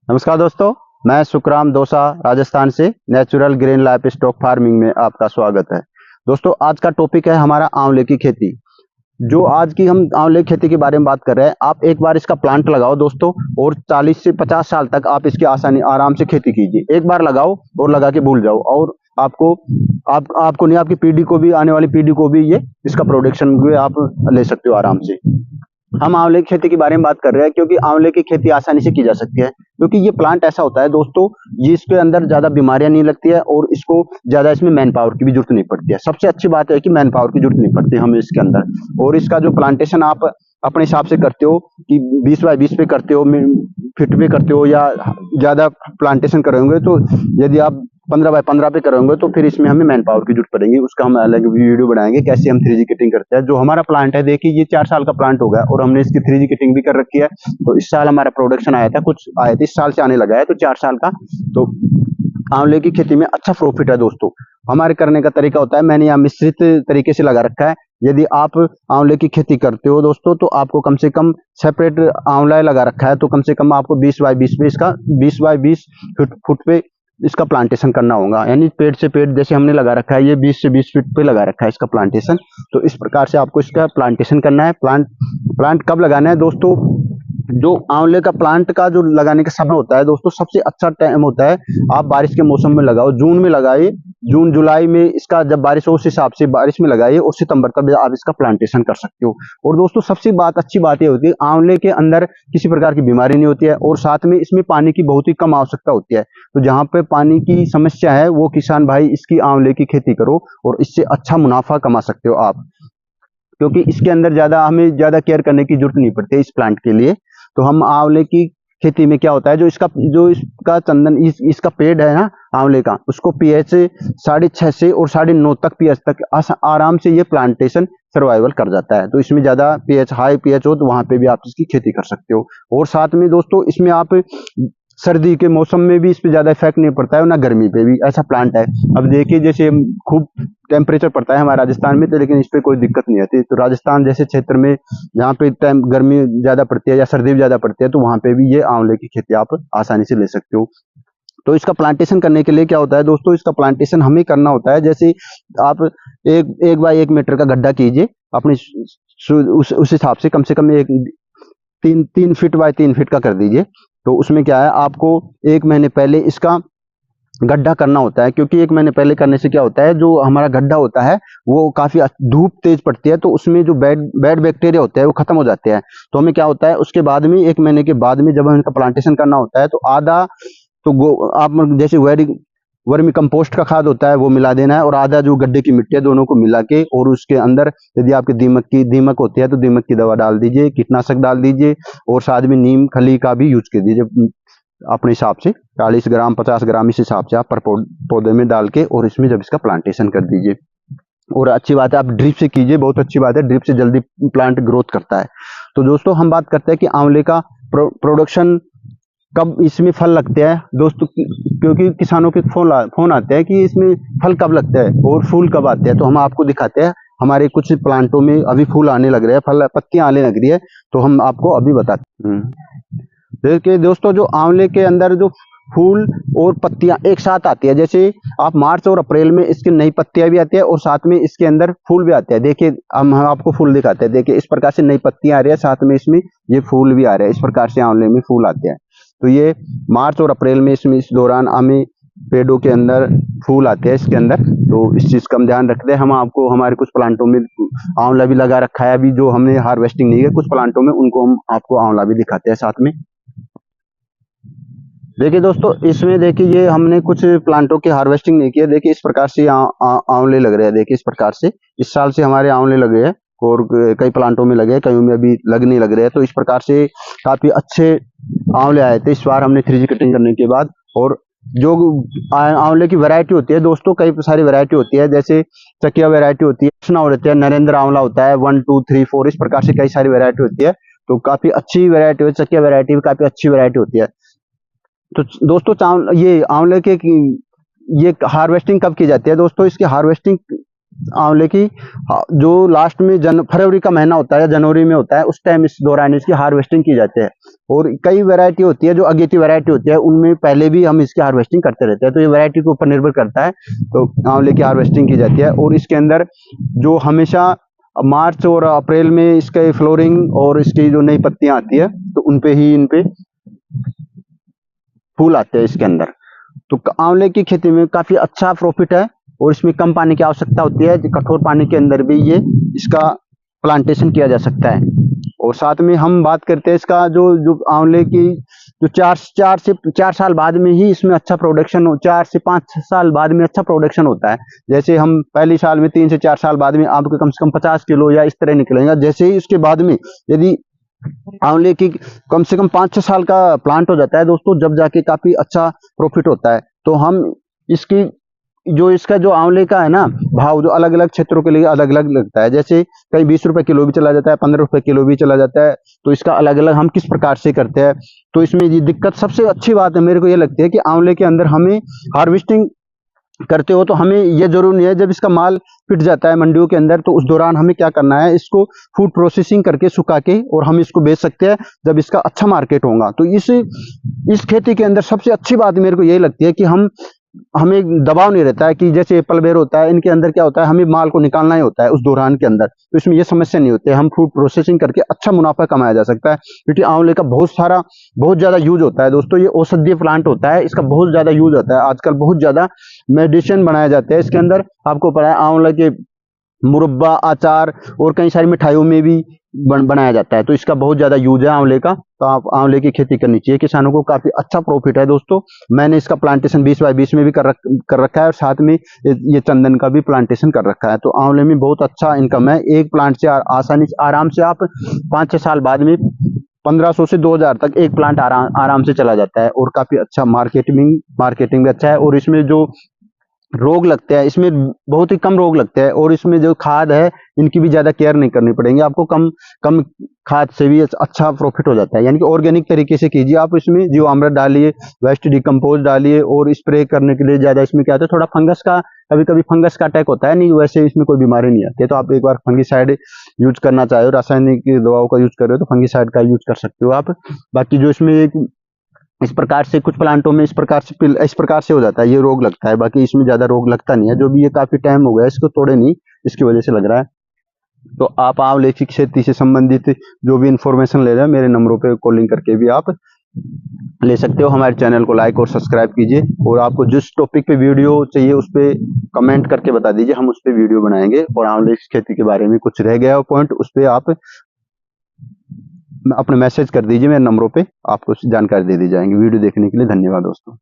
नमस्कार दोस्तों, मैं सुखराम दोसा राजस्थान से natural green life stock farming में आपका स्वागत है। दोस्तों, आज का टॉपिक है हमारा आंवले की खेती। जो आज की हम आंवले की खेती के बारे में बात कर रहे हैं, आप एक बार इसका प्लांट लगाओ दोस्तों, और 40 से 50 साल तक आप इसकी आसानी आराम से खेती कीजिए। एक बार लगाओ और लगा के भूल जाओ, और आपको नहीं, आपकी पीढ़ी को भी, आने वाली पीढ़ी को भी ये इसका प्रोडक्शन भी आप ले सकते हो आराम से। हम आंवले की खेती के बारे में बात कर रहे हैं क्योंकि आंवले की खेती आसानी से की जा सकती है, क्योंकि ये प्लांट ऐसा होता है दोस्तों, ये इसके अंदर ज्यादा बीमारियां नहीं लगती है और इसको ज्यादा इसमें मैन पावर की भी जरूरत नहीं पड़ती है। सबसे अच्छी बात है कि मैन पावर की जरूरत नहीं पड़ती हमें इसके अंदर। और इसका जो प्लांटेशन आप अपने हिसाब से करते हो कि 20 बाय 20 पे करते हो, फीट पे करते हो, या ज्यादा प्लांटेशन करोगे तो यदि आप 15 बाय 15 पे करोगे तो फिर इसमें हमें मैन पावर की जरूरत पड़ेगी। उसका हम अलग वीडियो बनाएंगे कैसे हम 3G कटिंग करते हैं। जो हमारा प्लांट है, देखिए ये 4 साल का प्लांट हो गया और हमने इसकी 3G कटिंग भी कर रखी है। तो इस साल हमारा प्रोडक्शन आया था, कुछ आया था, इस साल से आने लगा है, तो 4 साल का। तो आंवले की खेती में अच्छा प्रॉफिट है दोस्तों। हमारे करने का तरीका होता है, मैंने यहाँ मिश्रित तरीके से लगा रखा है। यदि आप आंवले की खेती करते हो दोस्तों, तो आपको कम से कम सेपरेट आंवला लगा रखा है, तो कम से कम आपको 20 बाय 20 पे इसका 20 बाय 20 फुट पे इसका प्लांटेशन करना होगा। यानी पेड़ से पेड़ जैसे हमने लगा रखा है, ये 20 से 20 फीट पे लगा रखा है इसका प्लांटेशन। तो इस प्रकार से आपको इसका प्लांटेशन करना है। प्लांट कब लगाना है दोस्तों? जो आंवले का प्लांट का जो लगाने का समय होता है दोस्तों, सबसे अच्छा टाइम होता है, आप बारिश के मौसम में लगाओ। जून में लगाइए, जून जुलाई में इसका जब बारिश हो उस हिसाब से बारिश में लगाइए, और सितंबर तक आप इसका प्लांटेशन कर सकते हो। और दोस्तों, सबसे अच्छी बात ये होती है, आंवले के अंदर किसी प्रकार की बीमारी नहीं होती है, और साथ में इसमें पानी की बहुत ही कम आवश्यकता होती है। तो जहाँ पे पानी की समस्या है, वो किसान भाई इसकी आंवले की खेती करो और इससे अच्छा मुनाफा कमा सकते हो आप, क्योंकि इसके अंदर हमें ज्यादा केयर करने की जरूरत नहीं पड़ती है इस प्लांट के लिए। तो हम आंवले की खेती में क्या होता है, जो इसका चंदन, इसका पेड़ है ना आंवले का, उसको पीएच 6.5 से और 9.5 तक पीएच तक आराम से ये प्लांटेशन सर्वाइवल कर जाता है। तो इसमें ज्यादा पीएच, हाई पीएच हो तो वहां पे भी आप इसकी खेती कर सकते हो। और साथ में दोस्तों, इसमें आप सर्दी के मौसम में भी इस पे ज्यादा इफेक्ट नहीं पड़ता है, ना गर्मी पे भी। ऐसा प्लांट है। अब देखिए, जैसे खूब टेम्परेचर पड़ता है हमारे राजस्थान में, तो लेकिन इस पे कोई दिक्कत नहीं आती। तो राजस्थान जैसे क्षेत्र में जहाँ पे टाइम गर्मी ज्यादा पड़ती है या सर्दी भी ज्यादा पड़ती है, तो वहां पे भी ये आंवले की खेती आप आसानी से ले सकते हो। तो इसका प्लांटेशन करने के लिए क्या होता है दोस्तों, इसका प्लांटेशन हमें करना होता है, जैसे आप एक बाय 1 मीटर का गड्ढा कीजिए अपने उस हिसाब से कम एक 3 फीट बाय 3 फीट का कर दीजिए। तो उसमें क्या है, आपको 1 महीने पहले इसका गड्ढा करना होता है, क्योंकि 1 महीने पहले करने से क्या होता है, जो हमारा गड्ढा होता है वो काफी धूप तेज पड़ती है, तो उसमें जो बैड बैक्टीरिया होते हैं वो खत्म हो जाते हैं। तो हमें क्या होता है, उसके बाद में 1 महीने के बाद में जब हमें इनका प्लांटेशन करना होता है, तो आधा तो आप जैसे वर्मी कंपोस्ट का खाद होता है वो मिला देना है, और आधा जो गड्ढे की मिट्टी है, दोनों को मिला के, और उसके अंदर यदि आपके दीमक होती है तो दीमक की दवा डाल दीजिए, कीटनाशक डाल दीजिए, और साथ में नीम खली का भी यूज कर दीजिए अपने हिसाब से। 40 ग्राम 50 ग्राम इस हिसाब से आप पर पौधे में डाल के, और इसमें जब इसका प्लांटेशन कर दीजिए। और अच्छी बात है, आप ड्रिप से कीजिए, बहुत अच्छी बात है, ड्रिप से जल्दी प्लांट ग्रोथ करता है। तो दोस्तों, हम बात करते हैं कि आंवले का प्रोडक्शन कब इसमें फल लगते हैं दोस्तों, क्योंकि किसानों के फोन आते हैं कि इसमें फल कब लगते हैं और फूल कब आते हैं। तो हम आपको दिखाते हैं, हमारे कुछ प्लांटों में अभी फूल आने लग रहे हैं, फल पत्तियां आने लग रही है, तो हम आपको अभी बताते हैं। देखिए दोस्तों, जो आंवले के अंदर जो फूल और पत्तियां एक साथ आती है, जैसे आप मार्च और अप्रैल में इसकी नई पत्तियां भी आती है और साथ में इसके अंदर फूल भी आते हैं। देखिए, हम आपको फूल दिखाते हैं। देखिए, इस प्रकार से नई पत्तियां आ रही है, साथ में इसमें ये फूल भी आ रहे हैं। इस प्रकार से आंवले में फूल आते हैं। तो ये मार्च और अप्रैल में इस दौरान हमें पेड़ों के अंदर फूल आते हैं इसके अंदर। तो इस चीज का हम ध्यान रखते हैं। हम आपको हमारे कुछ प्लांटों में आंवला भी लगा रखा है, अभी जो हमने हार्वेस्टिंग नहीं है कुछ प्लांटों में, उनको हम आपको आंवला भी दिखाते हैं साथ में। देखिए दोस्तों, इसमें देखिए ये हमने कुछ प्लांटों की हार्वेस्टिंग नहीं किया। देखिए, इस प्रकार से आंवले लग रहे हैं। देखिए, इस प्रकार से इस साल से हमारे आंवले लगे हैं, और कई प्लांटों में लगे हैं, कईयों में अभी नहीं लग रहे हैं। तो इस प्रकार से काफी अच्छे आंवले आए थे इस बार हमने 3G कटिंग करने के बाद। और जो आंवले की वैरायटी होती है दोस्तों, कई सारी वैरायटी होती है, जैसे चकिया वैरायटी होती है, कृष्णा होती है, नरेंद्र आंवला होता है, 1 2 3 4, इस प्रकार से कई सारी वैरायटी होती है। तो काफी अच्छी वैरायटी होती है, चकिया वैरायटी भी काफी अच्छी वैरायटी होती है। तो दोस्तों, ये आंवले के ये हार्वेस्टिंग कब की जाती है दोस्तों? इसकी हार्वेस्टिंग आंवले की जो लास्ट में फरवरी का महीना होता है या जनवरी में होता है, उस टाइम इस दौरान इसकी हार्वेस्टिंग की जाती है। और कई वैरायटी होती है जो अगेती वैरायटी होती है, उनमें पहले भी हम इसकी हार्वेस्टिंग करते रहते हैं, तो ये वैरायटी के ऊपर निर्भर करता है। तो आंवले की हार्वेस्टिंग की जाती है और इसके अंदर जो हमेशा मार्च और अप्रैल में इसके फ्लोरिंग और इसकी जो नई पत्तियां आती है, तो उनपे ही इनपे फूल आते हैं इसके अंदर। तो आंवले की खेती में काफी अच्छा प्रॉफिट है और इसमें कम पानी की आवश्यकता होती है, कठोर पानी के अंदर भी ये इसका प्लांटेशन किया जा सकता है। और साथ में हम बात करते हैं इसका जो जो आंवले की जो 4 साल बाद में ही इसमें अच्छा प्रोडक्शन, 4 से 5 साल बाद में अच्छा प्रोडक्शन होता है। जैसे हम पहली साल में 3 से 4 साल बाद में आपको कम से कम 50 किलो या इस तरह निकलेगा। जैसे ही उसके बाद में यदि आंवले की कम से कम 5-6 साल का प्लांट हो जाता है दोस्तों, जब जाके काफी अच्छा प्रॉफिट होता है। तो हम इसकी इसका जो आंवले का है ना भाव, जो अलग अलग क्षेत्रों के लिए अलग अलग लगता है। जैसे कहीं 20 रुपए किलो भी चला जाता है, 15 रुपए किलो भी चला जाता है। तो इसका अलग अलग हम किस प्रकार से करते हैं। तो इसमें ये दिक्कत, सबसे अच्छी बात है मेरे को ये लगती है कि आंवले के अंदर हमें हार्वेस्टिंग करते हो तो हमें ये जरूर नहीं है, जब इसका माल पिट जाता है मंडियों के अंदर, तो उस दौरान हमें क्या करना है, इसको फूड प्रोसेसिंग करके सुखा के और हम इसको बेच सकते हैं जब इसका अच्छा मार्केट होगा। तो इस खेती के अंदर सबसे अच्छी बात मेरे को यही लगती है कि हमें दबाव नहीं रहता है कि जैसे एप्पल बेर होता है, इनके अंदर क्या होता है, हमें माल को निकालना ही होता है उस दौरान के अंदर। तो इसमें ये समस्या नहीं होती है, हम फूड प्रोसेसिंग करके अच्छा मुनाफा कमाया जा सकता है। क्योंकि आंवले का बहुत ज्यादा यूज होता है दोस्तों। ये औषधीय प्लांट होता है, इसका बहुत ज्यादा यूज होता है। आजकल बहुत ज्यादा मेडिसिन बनाए जाते हैं इसके अंदर। आपको पता है आंवले के मुरब्बा, अचार और कई सारी मिठाइयों में भी बनाया जाता है। तो इसका बहुत ज्यादा यूज है आंवले का। तो आप आंवले की खेती करनी चाहिए, किसानों को काफी अच्छा प्रॉफिट है दोस्तों। मैंने इसका प्लांटेशन 20 बाय 20 में भी कर रखा है और साथ में ये चंदन का भी प्लांटेशन कर रखा है। तो आंवले में बहुत अच्छा इनकम है। एक प्लांट से आसानी से आराम से आप 5-6 साल बाद में 1500 से 2000 तक एक प्लांट आराम से चला जाता है। और काफी अच्छा मार्केटिंग भी अच्छा है। और इसमें जो रोग लगते हैं, इसमें बहुत ही कम रोग लगते हैं। और इसमें जो खाद है, इनकी भी ज्यादा केयर नहीं करनी पड़ेगी आपको। कम कम खाद से भी अच्छा प्रॉफिट हो जाता है। यानी कि ऑर्गेनिक तरीके से कीजिए आप। इसमें जीवामृत डालिए, वेस्ट डिकम्पोज डालिए और स्प्रे करने के लिए ज्यादा इसमें क्या होता है, थोड़ा फंगस का, कभी कभी फंगस का अटैक होता है। नहीं, वैसे इसमें कोई बीमारी नहीं आती है। तो आप एक बार फंगीसाइड यूज करना चाहे हो, रासायनिक दवाओं का यूज कर रहे हो, तो फंगीसाइड का यूज कर सकते हो आप। बाकी जो इसमें इस प्रकार से कुछ प्लांटों में इस प्रकार से हो जाता है, ये रोग लगता है। बाकी इसमें ज्यादा रोग लगता नहीं है। जो भी ये काफी टाइम हो गया इसको तोड़े नहीं, इसकी वजह से लग रहा है। तो आप आंवले की खेती से संबंधित जो भी इंफॉर्मेशन ले रहे हैं, मेरे नंबरों पे कॉलिंग करके भी आप ले सकते हो। हमारे चैनल को लाइक और सब्सक्राइब कीजिए। और आपको जिस टॉपिक पे वीडियो चाहिए उस पे कमेंट करके बता दीजिए, हम उस पे वीडियो बनाएंगे। और आंवले की खेती के बारे में कुछ रह गया हो पॉइंट, उस पे आप अपने मैसेज कर दीजिए मेरे नंबरों पे, आपको जानकारी दे दी जाएंगी। वीडियो देखने के लिए धन्यवाद दोस्तों।